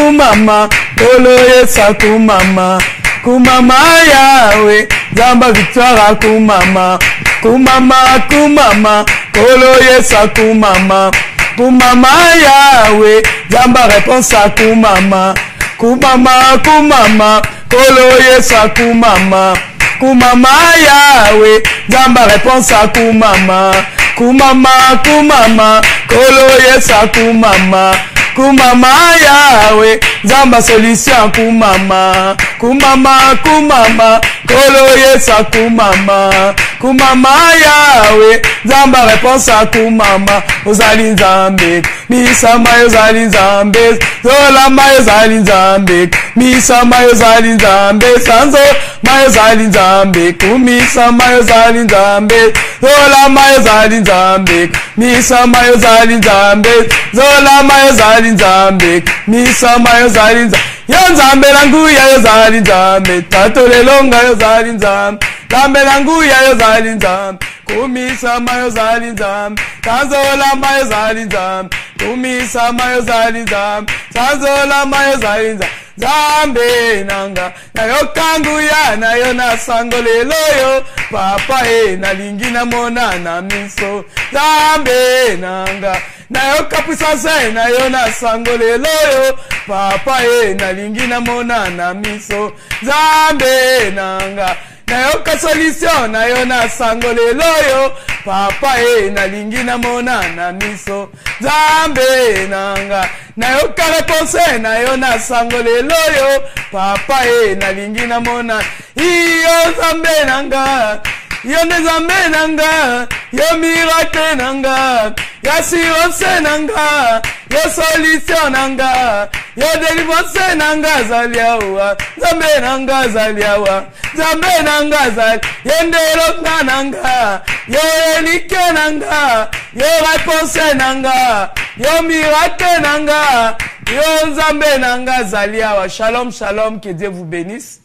kumama, kolo yesa kumama, kumama yawe, zamba victoire kumama, kumama, kumama, kolo yesa kumama, kumama yawe, zamba réponse à kumama, kumama, kumama, kolo yesa kumama, kumama yawe, zamba réponse à kumama, kumama, kumama, kolo yesa kumama, kumama yawe, zamba solution kumama, kumama, kumama, kolo yesa kumama, kumama yawe, zamba réponse à kumama, ozali nzambe, misama yozali nzambe, zolama yozali nzambe, misama yozali nzambe, sanzo mayozali nzambe, kumisama yozali nzambe, zolama yozali nzambe, misama yozali nzambe, zolama yozali nzambe, misama yozali nzambe, yo nzambe languya yozali nzambe, tato lelonga yozali nzambe, nzambe languya yozali nzambe, kumisama yozali nzambe, sanzolama yozali nzambe, kumisama yozali nzambe, sanzolama yozali nzambe, Zambe nanga na yo kanguya na yo na sango lelo yo papa na lingi na mona na miso Zambe nanga na yo kapusase na yo na sango lelo yo papa na lingi na mona na miso Zambe nanga na yo ka solution na yo na sango lelo yo papa na lingi na mona na miso Zambe nanga na yo ka réponse na yo na sango lelo yo papa na lingi na mona iyo Zambe nanga yo ne Zambe nanga yo miracle nanga yo sirose nanga yo solution nanga yo deliverance nanga zaliawa Zambe nanga zaliawa Zambe nanga zal yendelo nanga yo elike nanga yo réponse nanga yo miracle nanga yo Zambe nanga zaliawa. Shalom shalom, que Dieu vous bénisse.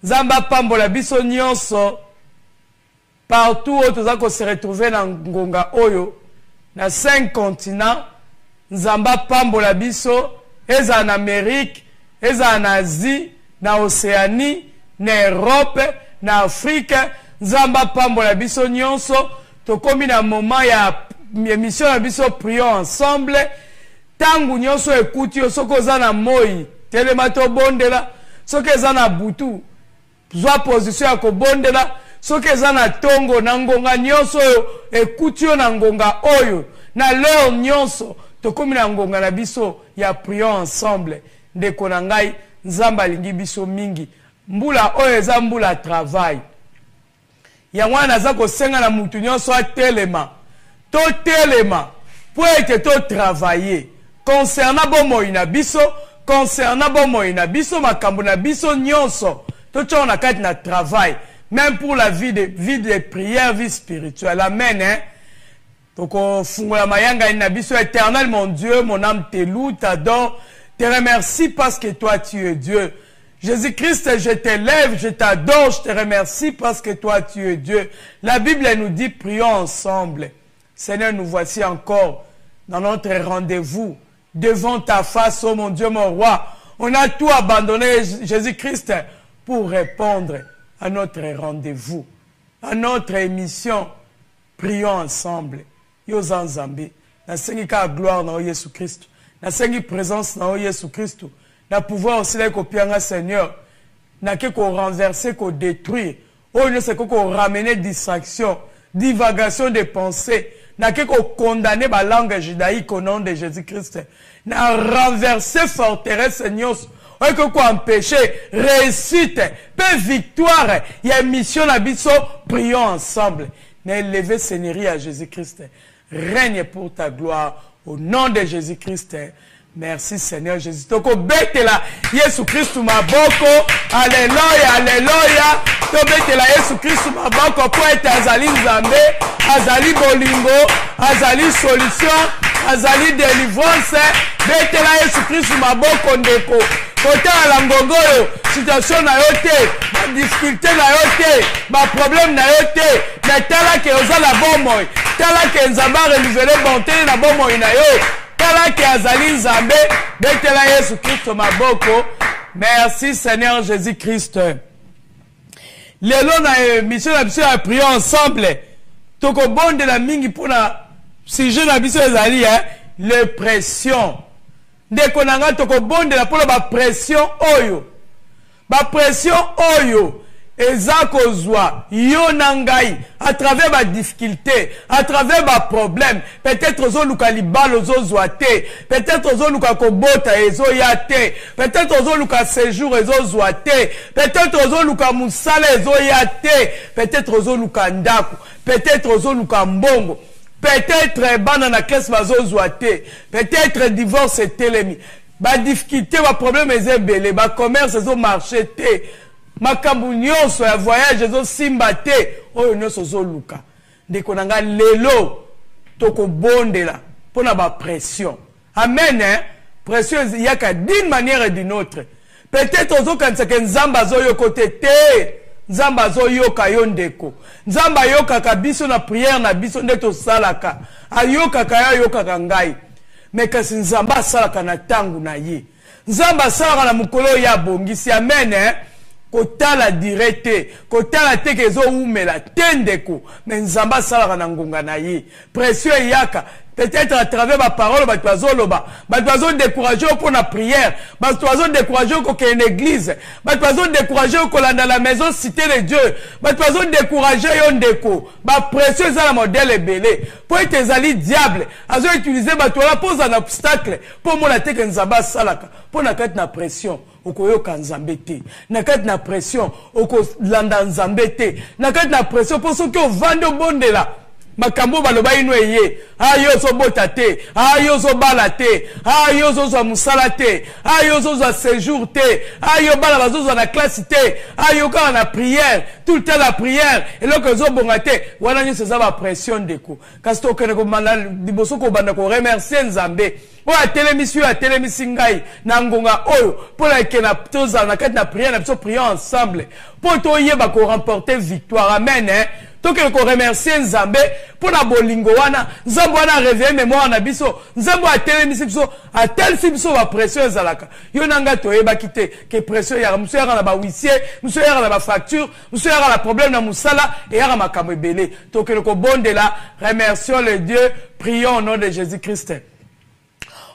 Zamba pambola biso nyonso partout où tous ako se retrouver na ngonga oyo na 5 continents. Nzamba pambola biso eza en Amérique, eza en Asie, na Océanie, na Europe, na Afrique. Nzamba pambola biso nyonso tokomi na moment ya émission na biso prions ensemble. Tangu nyonso ekuti yo soko za na moi telema to bondela, soko eza na butu zwa position ya ko bondela, soki eza na tongo na ngonga nyonso oyo ekuti yo na ngonga oyo na leo nyonso tokomi na ngonga na biso ya prions ensemble. Ndeko na ngai nzamba alingi biso mingi, mbula oyo eza mbula travail ya mwana aza kosenga na mutu nyonso atelema to telema po ete to travailler concernant bomoi na biso, concernant bomoi na biso, makambo na biso nyonso to na kati na travail, même pour la vie de prière, vie spirituelle. Amen, hein? Donc, fungola mayanga inabiso éternel, mon Dieu, mon âme te loue, t'adore, te remercie parce que toi, tu es Dieu. Jésus-Christ, je t'élève, je t'adore, je te remercie parce que toi, tu es Dieu. La Bible nous dit, prions ensemble. Seigneur, nous voici encore dans notre rendez-vous devant ta face, oh mon Dieu, mon roi. On a tout abandonné, Jésus-Christ, pour répondre à notre rendez-vous, à notre émission. Prions ensemble. Yo Zanzambi, na sengi ka gloire na Yesu Christ, na sengi présence na Yesu Christ, na pouvoir aussi la kopianga Seigneur, na ke ko renverser, ko détruire, oh ne c'est ko ramener distraction, divagation de pensées, na ke ko condamner ba langue judaïque au nom de Jésus-Christ, na renverser forteresse Seigneur. Que quoi empêcher réussite, paix, victoire, il y a mission à biso, prions ensemble. N'élevez Seigneurie à Jésus-Christ. Règne pour ta gloire au nom de Jésus-Christ. Merci Seigneur Jésus. Toko betela Yesu Christ maboko. Alléluia, alléluia. To betela Yesu Christ maboko pour être azali nzambe, azali bolingo, azali solution, azali délivrance. Betela Yesu Christ maboko ndeko. Côté à la ngongo yo, situation na yo te, ma difficulté na yo te, ma problème na yo te, mais tala ke oza la bon moi, tala ke nzamba renouveler bonté na bon moi na yo. Tala ki azali nzambe, betela Yesu Christ maboko. Merci Seigneur Jésus-Christ. Lelo na mission na biso ya prier ensemble. Toko bonde la mingi pour na sujet na biso ezali le pression. Ndeko nanga toko bonde la pour ba pression oyo. Ba pression oyo. Eza kozwa yo nangai à travers ma difficulté, à travers ma problème, peut-être ozo luka libalo ozo zoate, peut-être ozo luka kobota ezo yate, peut-être ozo luka séjour ezo zoate, peut-être ozo luka musala ezo yate, peut-être ozo luka ndaku, peut-être ozo luka mbongo, peut-être bana na kesi bazo zoate, peut-être divorce telemi, ba difficulté, ba problème ezo belé, ba commerce ezo marché te. Makambu nyonso ya voyage ezo simba te oyo nyonso zo luka ndeko nanga lelo toko bondela pona ba pression amen pression yaka d'une manière et d'une autre peut-être ozo kanisa ke nzamba zo yo kote te nzamba zo yoka yo ndeko nzamba yoka ka biso na prière na biso ndeto salaka ayoka ka yoka ka ngai mais kasi nzamba salaka na tangu na ye nzamba salaka na mukolo ya bongisi amen kotala direte kotala teke zo umela tendeko mais nzamba salaka na ngonga na ye pression yaka peut-être à travers ma parole batu loba batu décourager pour la prière batu décourager ko ke une église batu décourager ko landa la maison cité de Dieu batu décourager yo ndeko ba pression za la modèle belé pour être ezali diable azo utiliser batu la pose un obstacle pour moi la teke nzamba salaka pour na kati na pression okoyoka nzambe te na kati na pression okolanda nzambe te na kati na pression pour soki ovanda obondela makambo baloba ino eye ayo zo bota te ayo zo bala te ayo zo zo musala te ayo zo zo séjour te ayo bala bazo zo na classe te ayo ka na prière tout le temps la prière et loko zo bonga te wana nyo seza ba pression ndeko kasi to kene ko mala liboso ko banda ko remercier nzambe o atelemisi atelemisi ngai na ngonga oyo pour la kena toza na kati na prière na biso prier ensemble pour to yeba ko remporter victoire amen donc il faut remercier Nzambe pour la bolingo wana Nzambe wana réveiller mémoire na biso Nzambe a telemisi biso a tel si biso ba pression ezalaka yo nanga toyeba kite ke pression ya muso ya na ba huissier muso ya na ba facture muso ya na problème na musala et ya makambo ebele donc il faut bondela remercions le Dieu prions au nom de Jésus-Christ.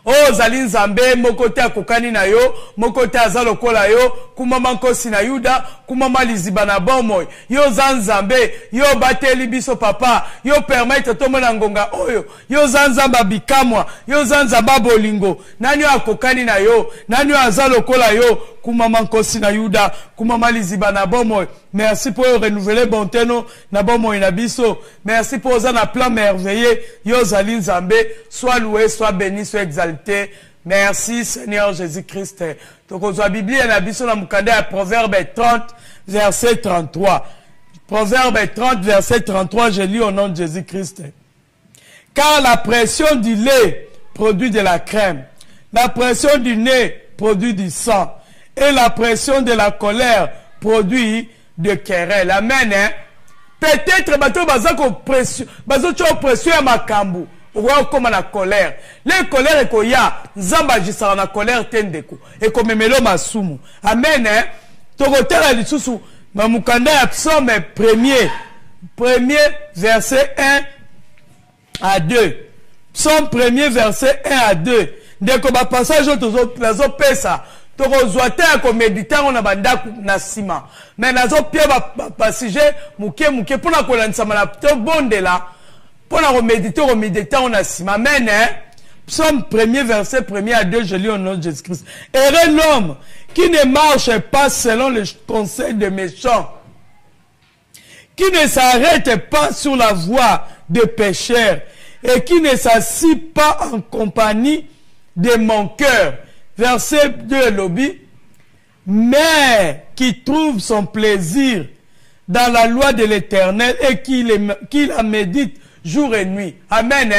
Oh zali nzambe mokote akokani na yo mokote azalo kola yo kumama nkosi na yuda kumama liziba na bomo yo zanzambe yo bateli biso papa yo permettre to mona ngonga oyo yo zanzamba bikamwa yo zanzamba bolingo nani akokani na yo nani azalo kola yo kumama nkosi na yuda kumama liziba na bomo merci pour renouveler bonteno na bomo na biso merci pour ça na plan merveilleux yo zali nzambe soit loué soit béni soit exalté. Merci Seigneur Jésus-Christ. Donc on la Bible na biso na mukanda ya Proverbe 30 verset 33. Proverbe 30 verset 33, je lis au nom de Jésus-Christ. Car la pression du lait produit de la crème, la pression du nez produit du sang, et la pression de la colère produit de querelle. Amen. Peut-être bato bazako pression, bazo cho pression ya makambu. Comme la colère. Les colères et koya, nzamba jisara na colère tendeko. Et comme melo masumu. Amen. Tokotela lisusu, mamukanda ya psaume premier verset 1 à 2. Psaume premier verset 1 à 2. Deko ba passage tozo pesa. Toko zoate ako méditer on a bandaku na sima. Mais nazo pie ba passage muke pona kolanisa mala to bondela. Pour la reméditer, on a si ma mène, Psaume 1er, verset 1er à 2, je lis au nom de Jésus-Christ. Heureux l'homme qui ne marche pas selon les conseils des méchants, qui ne s'arrête pas sur la voie des pécheurs, et qui ne s'assit pas en compagnie de mon cœur. Verset 2, lobby. Mais qui trouve son plaisir dans la loi de l'Éternel et qui la médite jour et nuit. Amen.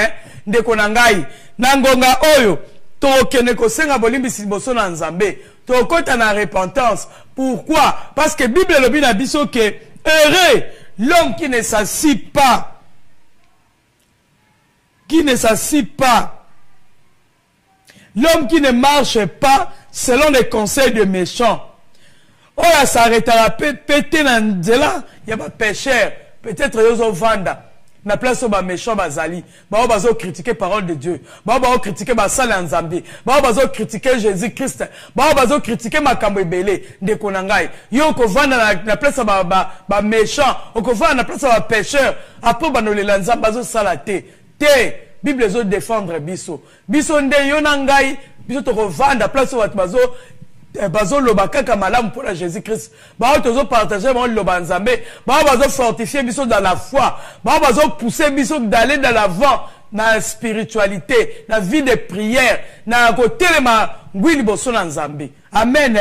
Ndeko nangai. Nangonga oyo. Tokene kosenga bolimbisi boso na nzambe. Tokota na repentance. Pourquoi? Parce que Bible le bina biso que heureux l'homme qui ne s'assit pas. Qui ne s'assit pas L'homme qui ne marche pas selon les conseils des méchants. Oh, là, ça arrêtera péter dans nzela, il y a pas pécheur. Peut-être ils ont vendu. Na place où méchant bazali. Ba bazo critiquer parole de Dieu. Ba bazo critiquer ba sala nzambe. Ba bazo critiquer Jésus-Christ. Ba bazo critiquer makambo ebele ndeko na ngai. Yo ko vanda na place ba méchant, ko vanda na place ba pécheur. Après ba no le nzambe bazo sala te. Bible zo défendre biso. Biso nde yo na ngai, biso to ko vanda place où bazo loba kaka malamu pour Jésus-Christ. Ba tozo partager mon loba nzambe. Ba bazo fortifier biso dans la foi. Ba bazo pousser biso d'aller dans l'avant dans la spiritualité, dans la vie de prière, dans côté ma ngwili boso na nzambe. Amen.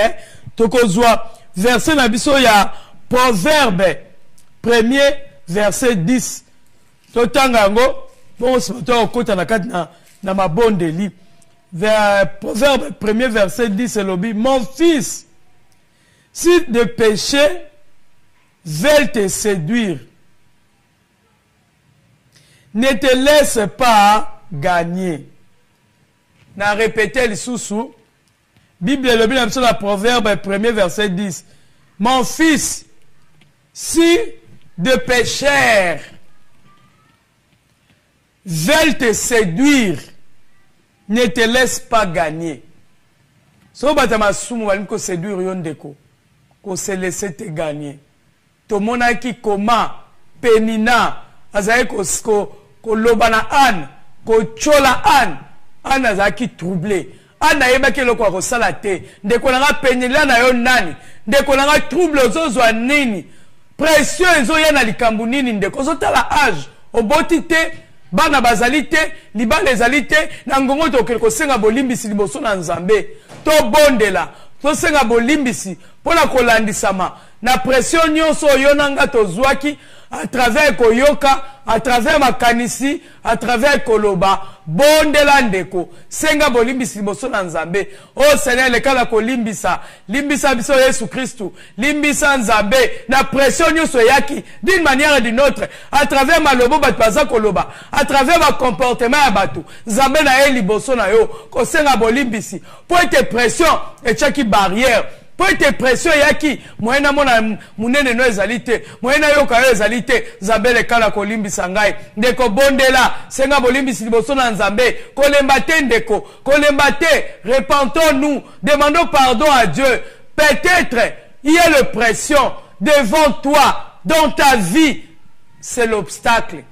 Tokozwa verset na biso ya Proverbe 1er verset 10. Totanga ngo bon se to okota na kati na mabondeli. Proverbe 1er verset 10 c'est l'obi. Mon fils, si de péchés veulent te séduire, ne te laisse pas gagner. Na répété le sous-sous. Bible l'obi dans la Proverbe 1er verset 10. Mon fils, si de pécheurs veulent te séduire, ne te laisse pas gagner. So batama sumu wali ko séduire yondeko. Ko se laisser te gagner. To mona ki koma penina azaye ko lobana an, ko chola an azaki troublé. An ayeba ke lokwa ko sala te. Ndeko nanga penila na yo nani. Ndeko nanga trouble ozozwa nini. Pression ezo yana likambu nini ndeko. Zo tala âge oboti te. Bana bazali te, libala ezali te, na ngongo tokele kosenga bolimbisi liboso na nzambe. To bondela, to senga bolimbisi, pona kolandisama. Na pression nyonso oyo nanga tozwaki, à travers koyoka, à travers makanisi, à travers koloba, bondela ndeko, senga bolimbisi liboso na nzambe. Oh Seigneur, le kala kolimbisa, limbisa biso Yesu Christu, limbisa nzambe, na pression nyonso yaki, d'une manière ou d'une autre, à travers malobo batu baza koloba, à travers ma comportement ya batu, nzambe na ye liboso na yo, ko senga bolimbisi, pour être pression, et chaki barrière, pour être pression yaki moyena mona munene no ezalité moyena yoka yo ezalité zabele kala kolimbisa ngai ndeko bondela senga bolimbisi liboso na nzambe kolemba te ndeko kolemba te repentons-nous demandons pardon à Dieu. Peut-être il y a le pression devant toi dans ta vie, c'est l'obstacle.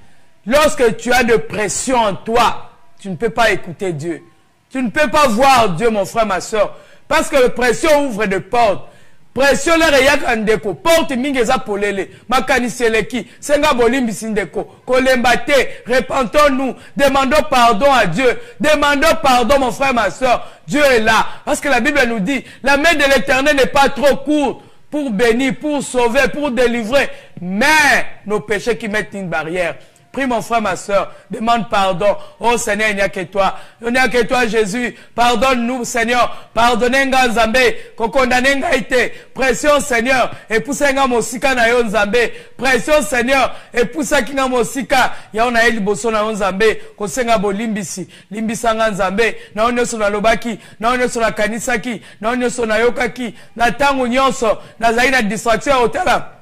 Lorsque tu as de pression en toi, tu ne peux pas écouter Dieu, tu ne peux pas voir Dieu, mon frère, ma soeur. Parce que la pression ouvre des portes. Pression le reyak andeko. Porte mingeza polele. Makaniseleki. Senga bolimbisi ndeko. Kolembate. Repentons-nous. Demandons pardon à Dieu. Demandons pardon, mon frère, ma soeur. Dieu est là. Parce que la Bible nous dit, la main de l'Éternel n'est pas trop courte pour bénir, pour sauver, pour délivrer. Mais nos péchés qui mettent une barrière. Prie mon frère, ma soeur, demande pardon. Oh Seigneur, il n'y a que toi. Il n'y a que toi, Jésus. Pardonne-nous, Seigneur. Pardonnez-nous, Nzambe. Kokondane ite. Pression, Seigneur. Et poussez nga mosika na yo Nzambe. Pression, Seigneur. Et poussez kinga mosika. Ya ona eli boso na yo Nzambe. Kosenga bo limbisi. Limbisa nga Nzambe. Na onyoso na lobaki. Na onyoso na kanisaki. Na onyoso na yokaki. Na tangu nyonso. Na zaina distraction otala.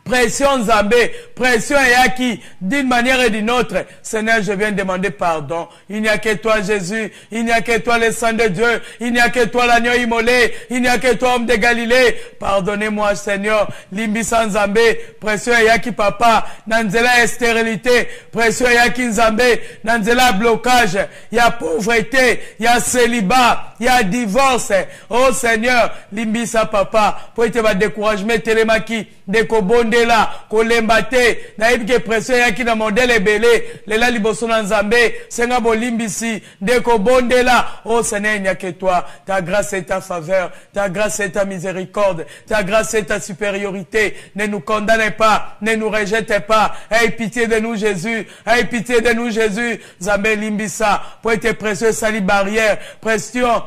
Pression Nzambe, pression Yaki, d'une manière et d'une autre. Seigneur, je viens demander pardon. Il n'y a que toi, Jésus. Il n'y a que toi, le sang de Dieu. Il n'y a que toi, l'agneau immolé. Il n'y a que toi, homme de Galilée. Pardonnez-moi, Seigneur. Limbisa Nzambe, pression Yaki, papa. Nanzela stérilité. Pression Yaki Nzambe. Nanzela blocage. Il y a pauvreté. Il y a célibat. Il y a divorce. Oh Seigneur, limbisa papa. Pour être découragement, télémaki, décobonde. La kolembate na ibike pression yaki na modèle ebele lela liboso na Nzambe senga bolimbisi ndeko bondela. Oh Seigneur, il n'y a que toi. Ta grâce et ta faveur, ta grâce et ta miséricorde, ta grâce et ta supériorité. Ne nous condamnez pas, ne nous rejetez pas. Aie pitié de nous, Jésus. Aie pitié de nous, Jésus. Nzambe limbisa pour être précieux sali barrière pression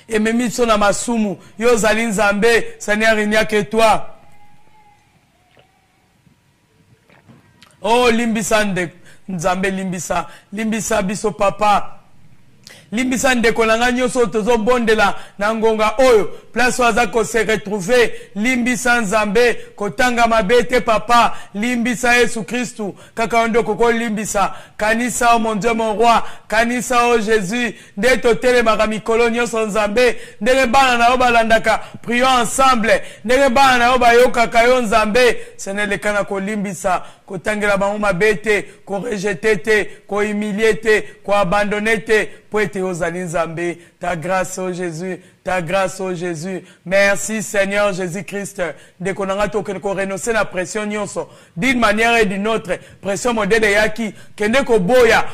et même son amasumu yo zali Nzambe. Seigneur, il n'y a que toi. Oh limbisa Nzambe limbisa, limbisa biso papa. limbisa ndeko nanga nyonso tozo bondela na ngonga oyo place waza ko se retrouver limbisa nzambe kotanga mabete papa limbisa Yesu Kristu kaka ndoko ko limbisa kanisa o mon Dieu mon roi kanisa o Jésus nde totele makamikolo nyonso nzambe ndenge bana na obalandaka prions ensemble ndenge bana na obayoka kayo nzambe senelekana ko limbisa kotangela bango mabete ko rejeter te ko humilier te ko abandonner te po ete ozali nzambe ta grâce au Jésus ta grâce au Jésus. Merci Seigneur Jésus-Christ. De konanga to que renoncer la pression nyonso d'une manière et d'une autre. Pression modèle yaki kende ko boya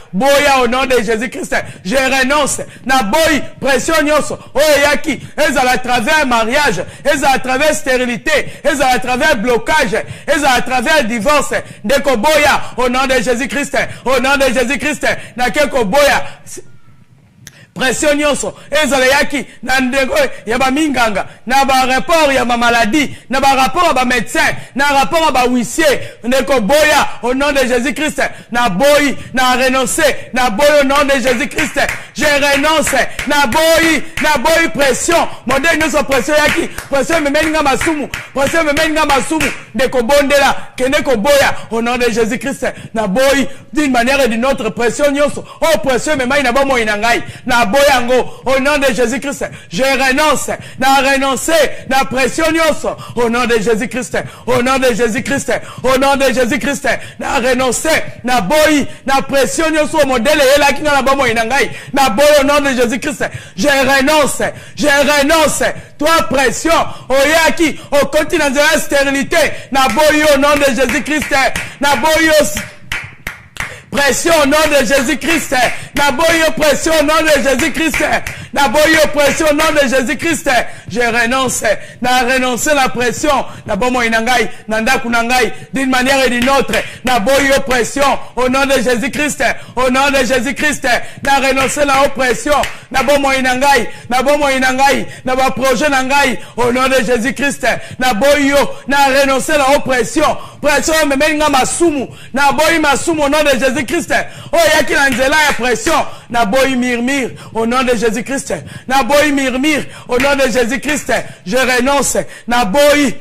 au nom de Jésus-Christ. Je renonce na boy pression nyonso. Oh yaki eza à travers mariage, eza à travers stérilité, eza à travers blocage, eza à travers divorce. De ko boya au nom de Jésus-Christ. Au nom de Jésus-Christ. Na ke ko boya pression nyonso ezala yaki na ndeko ya ba minganga na ba rapport ya ma maladie na ba rapport ba médecin na rapport ba huissier ndeko boya au nom de Jésus-Christ na boy na renoncer na boy au nom de Jésus-Christ je renonce na boy pression modèle nyonso pression yaki pression memenga masumu pression memenga masumu ndeko bondela kende ko boya au nom de Jésus-Christ na boy d'une manière et d'une autre pression nyonso oh pression memai na ba mo inangai na boyango au nom de Jésus-Christ je renonce na renoncer na pression nyonso au nom de Jésus-Christ au nom de Jésus-Christ au nom de Jésus-Christ na renoncer na boy na pression nyonso modèle ela kinga na bomo inangai na boy au nom de Jésus-Christ je renonce toi pression oyaki au continent de la stérilité na boy au nom de Jésus-Christ na boy pression au nom de Jésus-Christ. Na boyo pression au nom de Jésus-Christ. Na boyo pression au nom de Jésus-Christ. Je renonce. Na renoncer la pression. Na bomo inangai. Na ndaku nangai. D'une manière et d'une autre. Na boyo pression au nom de Jésus-Christ. Au nom de Jésus-Christ. Na renoncer la oppression. Na bomo inangai. Na bomo inangai. Na ba projet nangai. Au nom de Jésus-Christ. Na boyo. Na renoncer la oppression. Pression me menga masumu. Na boyo masumu au nom de Jésus-Christ. Oh yaki na nzela ya pression na boy murmure au nom de Jésus-Christ na boy murmure au nom de Jésus-Christ je renonce na boy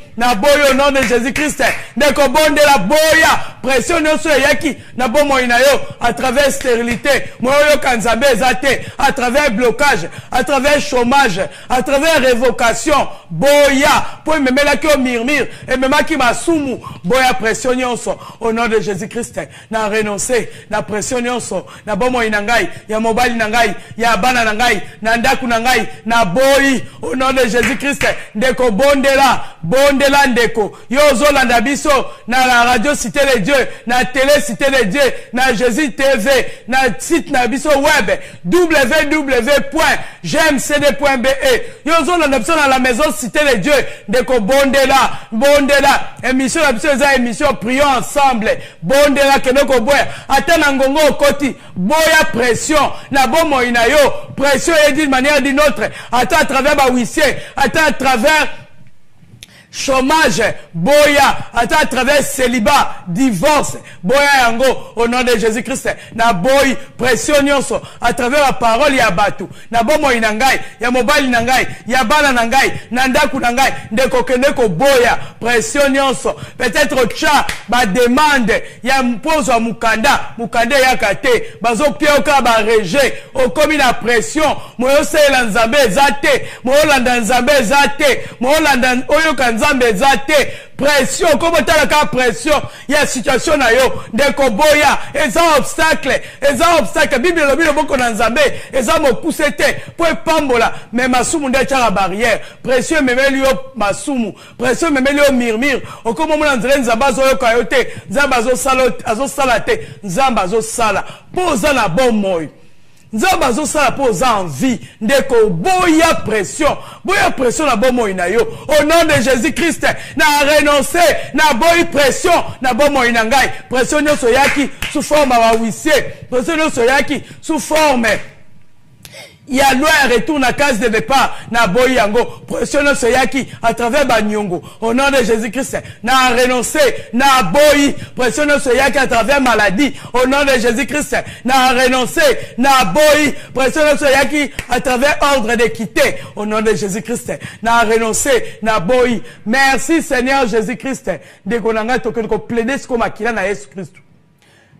au nom de Jésus-Christ ndeko bonde la boya pression nyonso yaki na bomo inayo à travers stérilité moyo kanzambe ezate à travers blocage à travers chômage à travers révocation boya po memela ki o murmure et memela ki masumu boya pression nyonso au nom de Jésus-Christ na renoncer na pression nyonso na bomo inangai ya mobali nangai ya bana nangai na ndaku nangai na boy au nom de Jésus-Christ ndeko bondela ndeko yozo landa biso na la radio Cité de Dieu na télé Cité de Dieu na Jésus TV na site na biso web www.jmcd.be yozo landa biso na la maison Cité de Dieu ndeko bondela émission la biso za émission prions ensemble bondela kenoko boya atana ngongo okoti boya pression na bomo inayo pression et d'une manière d'une autre à travers ba huissier à travers chômage boya à travers célibat divorce boya yango au nom de Jésus-Christ na boy pression nyonso à travers la parole ya batu na bomo inangai ya mobile nangai ya bana nangai na ndaku nangai ndeko kendeko boya pression nyonso peut-être cha ba demande ya mpozo wa mukanda ya kate bazo pioka ba rejet au komi na pression moyo sela nzambe zate moyo landa nzambe zate moyo landa oyo kanzambe zate pression comme talaka pression ya situation na yo ndeko boya eza obstacle bible lobi loboko na nzambe eza mokuse te po epambola mais masumu nde tshaka barrière pression memeli yo masumu pression memeli yo murmure okomo mona nzela nzambe azoyoka yo te nzambe azosala te nzambe azosala po oza na bon moyo nzambe azosala po oza envie ndeko boya pression na bomo inayo au nom de Jésus-Christ na renoncer na boy pression na bomo inangai pression nyonso yaki sous forme ya huissier pression nyonso yaki sous forme Il y a loi et retour na case de départ na boyango pression soyaki à travers banyongo au nom de Jésus-Christ na renoncer na boyi pression soyaki à travers maladie au nom de Jésus-Christ na renoncer na boyi pression soyaki à travers ordre d'équité au nom de Jésus-Christ na renoncer na boyi. Merci Seigneur Jésus-Christ de konanga to ko plaider ce comme akila na Jésus Christ.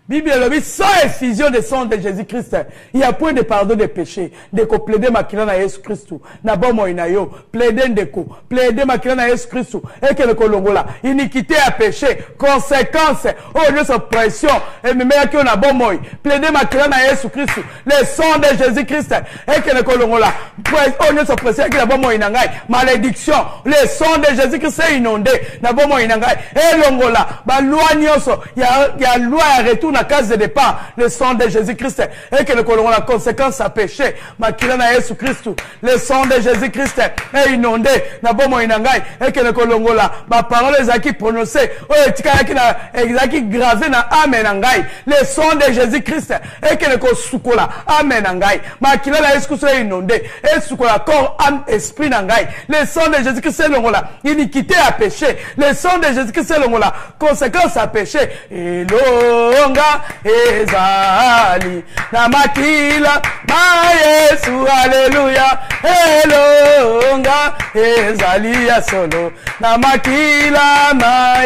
Bible dit sans effusion de sang de Jésus-Christ, il y a point de pardon des péchés. De ko plaider makila na Jésus Christ. Na bomo inayo, plaider ndeko, plaider makila na Jésus Christ. Et que le kolongola, iniquité à péché, conséquence, oh Dieu sa pression, et me met que na bomo, plaider makila na Jésus Christ, le sang de Jésus-Christ. Et que le kolongola, oh Dieu sa pression, et que la bomo inangai, malédiction, le sang de Jésus-Christ est inondé, na bomo inangai, et longola, ba loi nyoso, il y a loi à retour la case de départ, le sang de Jésus-Christ, et que le colon la conséquence à péché, makila na Jésus Christ, le sang de Jésus-Christ est inondé, na bomo inangai, et que le colon la, ma parole est acquis prononcée, oh, etikaki na, exaki gravé na amen angai, le sang de Jésus-Christ, et que le kosukola, amen angai, makila na Jésus Christ est inondé, et sukola corps, âme, esprit nangai, le sang de Jésus-Christ est l'ongola, iniquité à péché, le sang de Jésus-Christ est l'ongola, conséquence à péché, et l'onga, ezali na makila ma Yesu haleluya elonga ezali ya solo na makila ma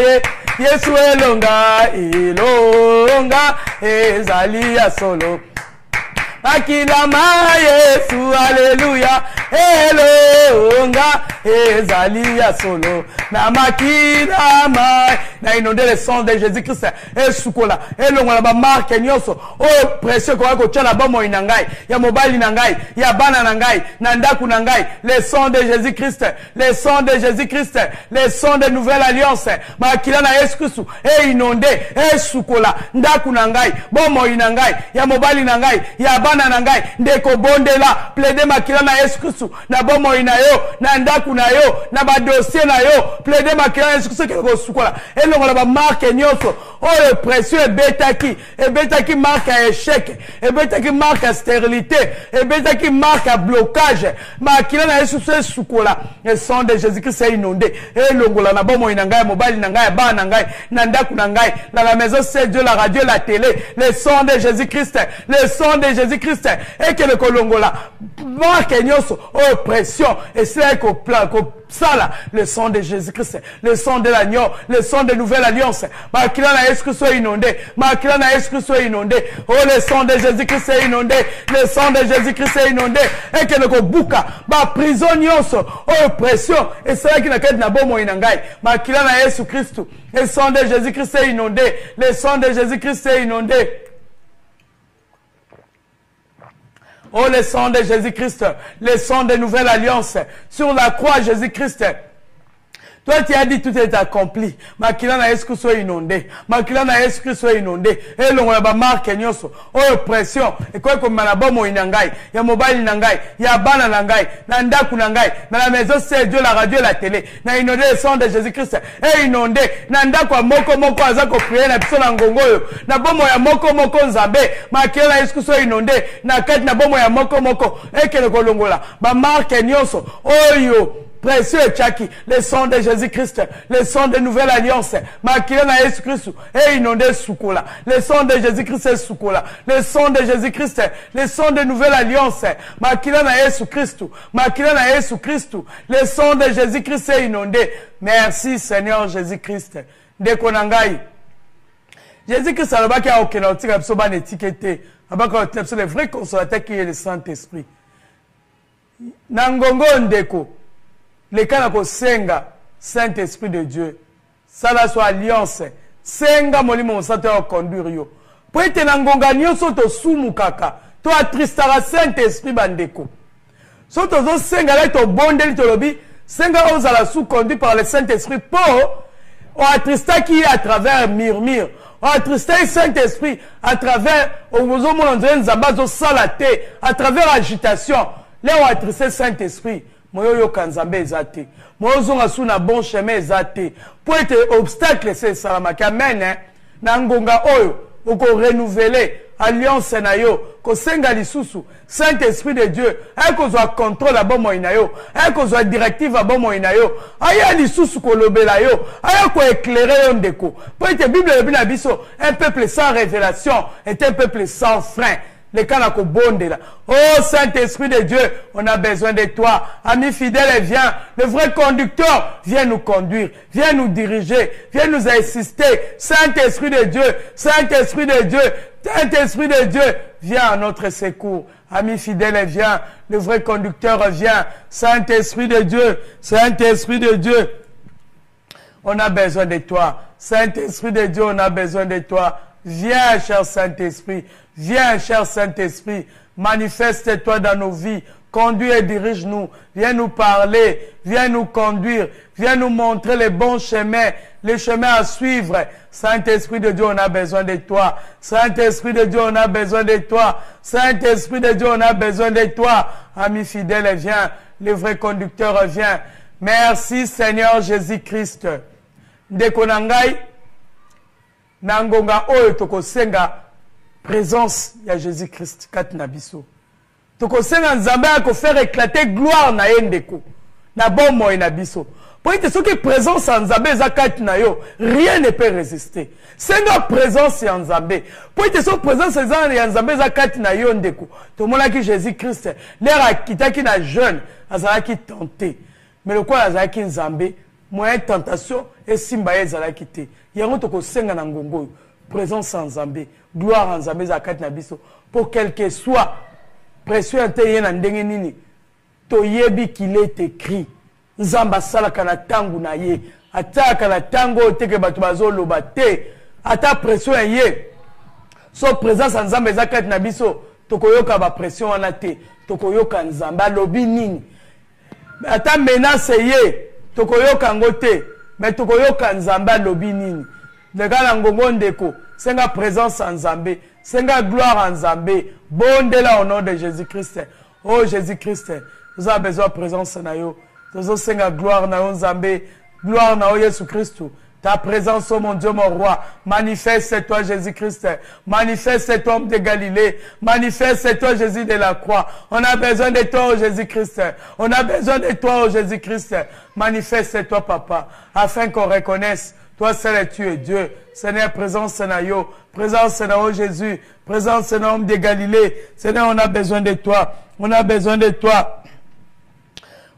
Yesu elonga ezali ya solo makila ma Yesu haleluya elonga ezali ya solo na makila ma na inondé le sang de Jésus-Christ et sukola et longola ba marque nyoso oh précieux ko ko tchala ba mo inangai ya mobali nangai ya bana nangai na ndaku nangai le sang de Jésus-Christ le sang de Jésus-Christ le sang de nouvelle alliance makila na Yesu Christ et inondé et sukola ndaku nangai bo mo inangai ya mobali nangai ya bana nangai ndeko bondela plaider makila na Yesu Christ na bo mo inayo na ndaku na yo na ba dossier na yo plaider makila na Yesu Christ ko sukola et la marque nyoso oh le précieux et betaki marque à échec et betaki marque à stérilité et betaki marque à blocage makila na Yesu se sukola le sang de Jésus-Christ est inondé et longola na bomo inangai mobile nangai ba nangai na ndaku nangai dans la maison c'est Dieu la radio la télé le sang de Jésus-Christ le sang de Jésus-Christ et que le kolongola marque nyoso oh pression et c'est qu'au plan ça là, le sang de Jésus-Christ, le sang de l'agneau, le sang de nouvelle alliance. Makila na Yesu Christ est inondé. Makila na Yesu Christ est inondé. Oh, le sang de Jésus-Christ est inondé. Le sang de Jésus-Christ est inondé. Et que le kobuka, ba prison nyonso, oh pression. Et c'est là qu'il n'a qu'à na bomo inangai. Makila na Yesu Christ. Le sang de Jésus-Christ est inondé. Le sang de Jésus-Christ est inondé. Oh, le sang de Jésus-Christ, le sang de nouvelle alliance, sur la croix Jésus-Christ. Toi, tu as dit tout est accompli. Makila na Yesu Christ soit inondé. Makila na Yesu Christ soit inondé. Et l'on va marque nyoso. Oh, pression. Et quoi comme malabomo inangai. Ya mobile nangai. Ya bana nangai. Nandaku nangai. Dans la maison, c'est Dieu, la radio, la télé. Na inondé le sang de Jésus-Christ. Et inondé. Nandaku a moko azako prier na biso na ngongoyo. Na bomo ya moko nzambe. Makila na Yesu Christ soit inondé. Na kati na bomo ya moko. Et que le kolongola. Ba marque nyoso. Oh yo. Précieux Tchaki, le sang de Jésus-Christ, le sang de nouvelle alliance, makila na Jésus Christ, et inondé soukola, le sang de Jésus-Christ est soukola, le sang de Jésus-Christ, le sang de nouvelle alliance, makila na Jésus Christ, makila na Jésus Christ, le sang de Jésus-Christ est inondé. Merci Seigneur Jésus-Christ. Dekonangai. Jésus-Christ a le a aucun article absolument étiqueté, le vrai consolateur qui est le Saint-Esprit. Nangongo ndeko. Les cas de senga Saint-Esprit de Dieu, ça la soit alliance, senga molimo mosateur conduire yo. Pour être nangonga nyoso to sumu kaka, to atristara Saint-Esprit bandeko. Soto zo senga la to bondeli to lobi, senga ozala sous conduit par le Saint-Esprit pour o atrista qui est à travers murmure. O atrista Saint-Esprit à travers ozo monandre nzamba zo salate, à travers agitation. Là o atrista Saint-Esprit. Moyo kanzambe ezate. Moyo zonga sous na bon chemin ezate. Pour être obstacle c'est salamaki. Amen. Na ngonga oyo. Oko renouveler alliance na yo kosenga lisusu Saint-Esprit de Dieu akozwa contrôle abo moina yo akozwa directive abo moina yo aya lisusu kolobela yo aya ko éclairer yo ndeko po ete Bible ebi na biso un peuple sans révélation est un peuple sans frein. Les cas là oh Saint-Esprit de Dieu, on a besoin de toi. Ami fidèle, viens. Le vrai conducteur, viens nous conduire, viens nous diriger, viens nous assister. Saint-Esprit de Dieu, Saint-Esprit de Dieu, Saint-Esprit de Dieu, viens à notre secours. Ami fidèle, viens. Le vrai conducteur, viens. Saint-Esprit de Dieu, Saint-Esprit de Dieu, on a besoin de toi. Saint-Esprit de Dieu, on a besoin de toi. Viens, cher Saint-Esprit. Viens, cher Saint-Esprit. Manifeste-toi dans nos vies. Conduis et dirige-nous. Viens nous parler. Viens nous conduire. Viens nous montrer les bons chemins. Les chemins à suivre. Saint-Esprit de Dieu, on a besoin de toi. Saint-Esprit de Dieu, on a besoin de toi. Saint-Esprit de Dieu, on a besoin de toi. Ami fidèle, viens. Le vrai conducteur, viens. Merci, Seigneur Jésus-Christ. Ndekonangai. Nangonga oyo tokosenga présence ya Jésus-Christ kat na biso. Tokosenga nzambe ko faire éclater gloire na yendeko. Na bomo na biso. Pour ite soki présence en nzambe za kat na yo, rien ne peut résister. Senga présence ya nzambe. Pour ite so présence ya nzambe za kat na yo ndeko. Tomona ki Jésus-Christ l'air akitaki na jeune, azalaki tenté. Mais le quoi azalaki nzambe moyen tentation et simba ezalaki te. Yango toko senga na ngongo présence en Zambé, gloire en Zambé zakat na biso pour quel que soit pression intérieure na ndenge nini to yebi qu'il est écrit nzamba sala kana tangu na ye ataka na tango teke batu bazoloba te ata pression ye so présence en Zambé zakat na biso toko yoka ba pression wana te toko yoka nzamba lobi nini ata menace ye toko yoka ngote mais tokoyoka nzamba lobi nini le gars ngongo ndeko senga présence en Nzambe senga gloire en Nzambe bondela au nom de Jésus-Christ. Oh Jésus-Christ, nous avons besoin de présence na yo tozo senga gloire na yo Nzambe gloire na yo Jésus Christ. Ta présence, oh mon Dieu, mon roi, manifeste-toi, Jésus-Christ. Manifeste-toi, homme de Galilée. Manifeste-toi, Jésus de la croix. On a besoin de toi, oh Jésus-Christ. On a besoin de toi, oh Jésus-Christ. Manifeste-toi, Papa, afin qu'on reconnaisse, toi seul tu es Dieu. Seigneur, présence na yo. Présence na oh Jésus. Présence na homme de Galilée. Seigneur, on a besoin de toi. On a besoin de toi.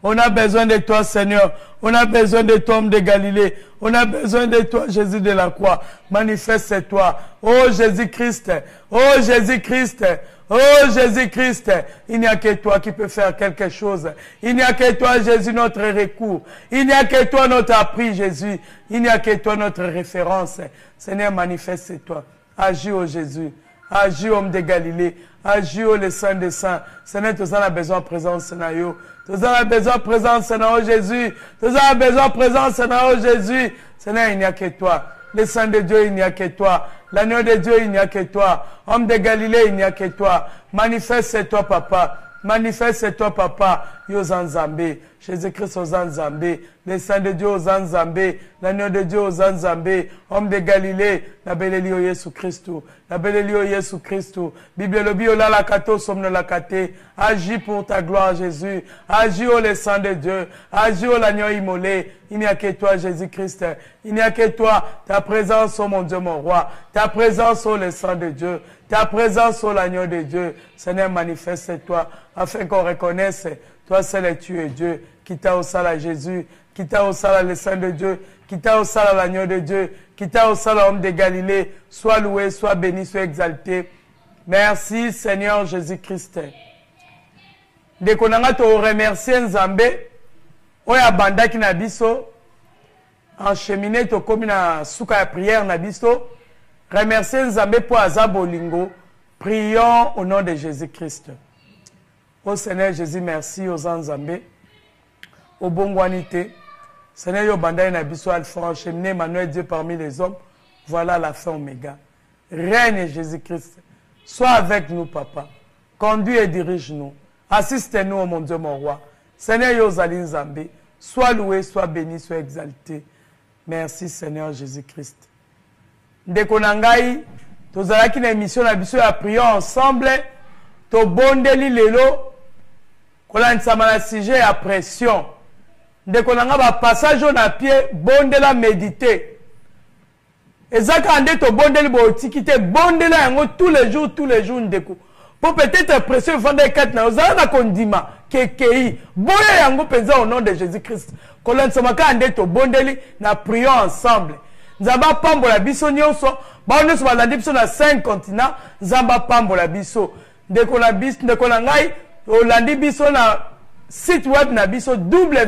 On a besoin de toi, Seigneur. On a besoin de toi, homme de Galilée. On a besoin de toi, Jésus de la croix. Manifeste-toi. Oh Jésus-Christ. Oh Jésus-Christ. Oh Jésus-Christ. Il n'y a que toi qui peux faire quelque chose. Il n'y a que toi, Jésus, notre recours. Il n'y a que toi, notre appui, Jésus. Il n'y a que toi, notre référence. Seigneur, manifeste-toi. Agis, oh Jésus. Agis, homme de Galilée. Agis, oh le Saint des Saints. Seigneur, tu en as besoin de présence, Seigneur. Tu en as besoin de présence, Seigneur Jésus. Tu en as besoin de présence, Seigneur Jésus. Seigneur, il n'y a que toi. Le Saint de Dieu, il n'y a que toi. L'agneau de Dieu, il n'y a que toi. Homme de Galilée, il n'y a que toi. Manifeste-toi, Papa. Manifeste-toi, Papa. Yozan Zambé. Jésus-Christ aux Zambé. Le Saint de Dieu aux Zambé. L'agneau de Dieu aux Zambé. Homme de Galilée. La belle Elio Jésus Christ. La belle Elio Jésus Christ. Bible le bio la kato somne la kate. Agis pour ta gloire, Jésus. Agis au le Saint de Dieu. Agis au l'agneau immolé. Il n'y a que toi, Jésus-Christ. Il n'y a que toi. Ta présence, oh mon Dieu, mon roi. Ta présence, oh le Saint de Dieu. Ta présence, oh l'agneau de Dieu. Seigneur, manifeste-toi afin qu'on reconnaisse. Toi seul tu es Dieu, qui t'a au salle à Jésus, qui t'a au salle à le Saint de Dieu, qui t'a au salle à l'agneau de Dieu, qui t'a au salle à l'homme de Galilée. Sois loué, sois béni, sois exalté. Merci Seigneur Jésus-Christ. Dès qu'on a te remercier Nzambe, oya bandaki na biso, encheminé to komi na souka ya prière na biso, remercier Nzambe pour azabolingo. Prions au nom de Jésus-Christ. Oh Seigneur Jésus, merci aux Nzambe, au Bongwanité. Seigneur, yo bandai na biso alpha, encheminé Emmanuel Dieu parmi les hommes. Voilà la fin oméga. Règne Jésus-Christ. Sois avec nous, Papa. Conduis et dirige-nous. Assiste-nous, oh mon Dieu, mon roi. Seigneur, yo zali Nzambe. Sois loué, sois béni, sois exalté. Merci Seigneur Jésus-Christ. Ndekonangai, tozalaki na émission na biso ya prions ensemble tobondeli lelo kolandisama na sujet ya pression ndeko na nga bapassage na pied bondela méditer ezaka nde tobondeli bootiki te bondela yango tous les jours ndeko po peut-être pression vanda ekati na ozala na kondima kekei boya yango penza au nom de Jésus-Christ kolandisama ka nde tobondeli na prions ensemble nzamba pambola biso nyonso bao nyonso balandi biso na 5 continents nzamba pambola biso ndeko na ngai olandi biso na site web na biso www.jmcd.be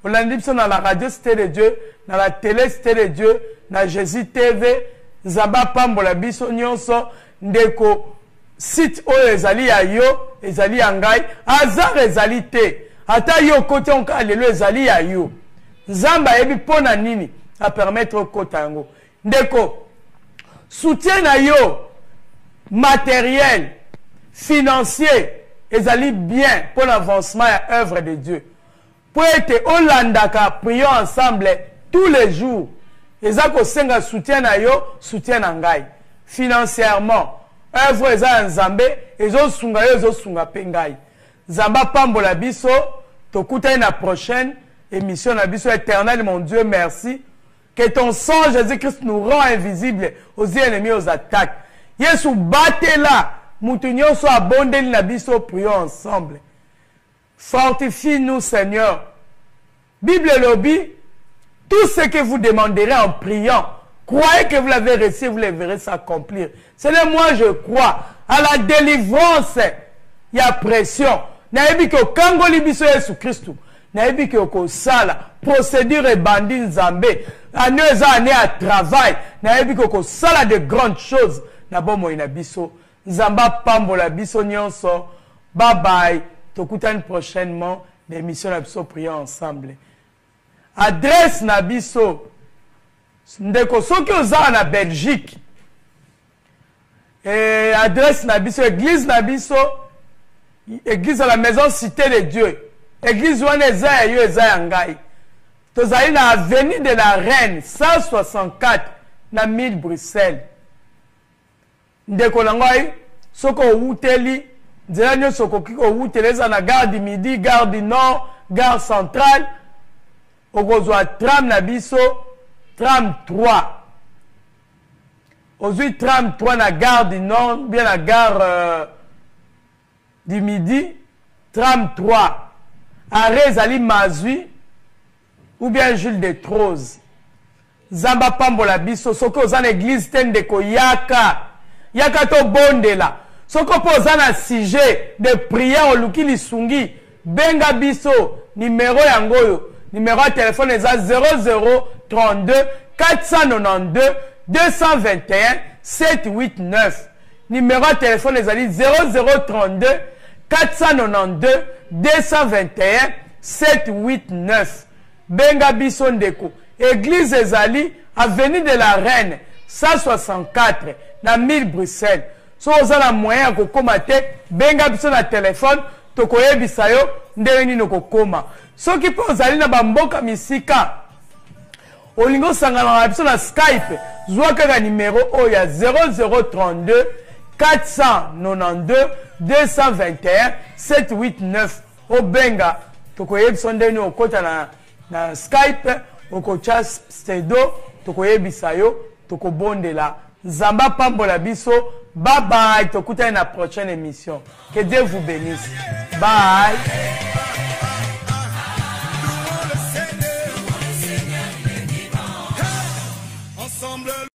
olandi biso na la radio Cité de Dieu na la télé Cité de Dieu na Jésus TV nzamba pambola biso nyonso ndeko site oyo ezali ya yo ezali ya ngai hasard ezali te ata yo kote onka lelo ezali ya yo nzamba yebi pona nini a permettre kota yango ndeko soutien na yo matériel financier ezali bien pour l'avancement et œuvre de Dieu pour être olandaka prions ensemble tous les jours ezako senga soutien na yo soutien na ngai financièrement œuvre eza nzambe ezosunga yo ezosunga pe ngai nzamba pambola biso tokutani na prochaine émission na biso éternel mon Dieu merci que ton sang Jésus-Christ nous rend invisibles aux ennemis aux attaques Yesu batela mutu nyonso abondeli na biso prions ensemble fortifie-nous Seigneur Bible lobby tout ce que vous demanderez en priant croyez que vous l'avez reçu vous le verrez s'accomplir c'est le moi je crois à la délivrance il y a pression nayebi ke okangoli biso Yesu Christu nayebi ke okosala procédure ebandi nzambe ane eza ane ya travail nayebi ke okosala de grandes choses na bomoi na biso nzamba pambola biso nyonso bye bye tokutani prochainement l'émission na biso prions ensemble adresse na biso ndeko soki ozala na Belgique adresse na biso église na biso église à la maison Cité de Dieu église wana eza ya yo eza ya ngai tozali na avenue de la Reine 164 na 1000 Bruxelles ndeko na ngai soko owuteli nzela nyonso okoki kowutela eza na gare du Midi gare du Nord gare centrale okozwa tram na biso tram 3 ozwi tram 3 na gare du Nord bien na gare du Midi tram 3 arrêt ezali Mazui ou bien Jules de Troze zamba pambola biso soki oza na église te ndeko yaka to bondela soki mpo oza na sujet de prière oluki lisungi benga biso numéro yango oyo numéro ya telefone eza 0032 492 221 789 numéro ya telefone ezali 0032 492 221 789 benga biso ndeko église ezali avenue de la Reine 164 na 1000 Bruxelles so oza na moyen ya kokoma te benga biso na telefone tokoyebisa yo ndenge nini okokoma soki mpe ozali na bamboka misika olingi osangana na biso na Skype zwa kaka numero oyo ya 0032 492 221 789 obenga tokoyebisa ndenge nini okota na Skype okocha stedo tokoyebisa yo tokobondela nzamba pambola biso bye bye tokutani na prochaine émission que Dieu vous bénisse bye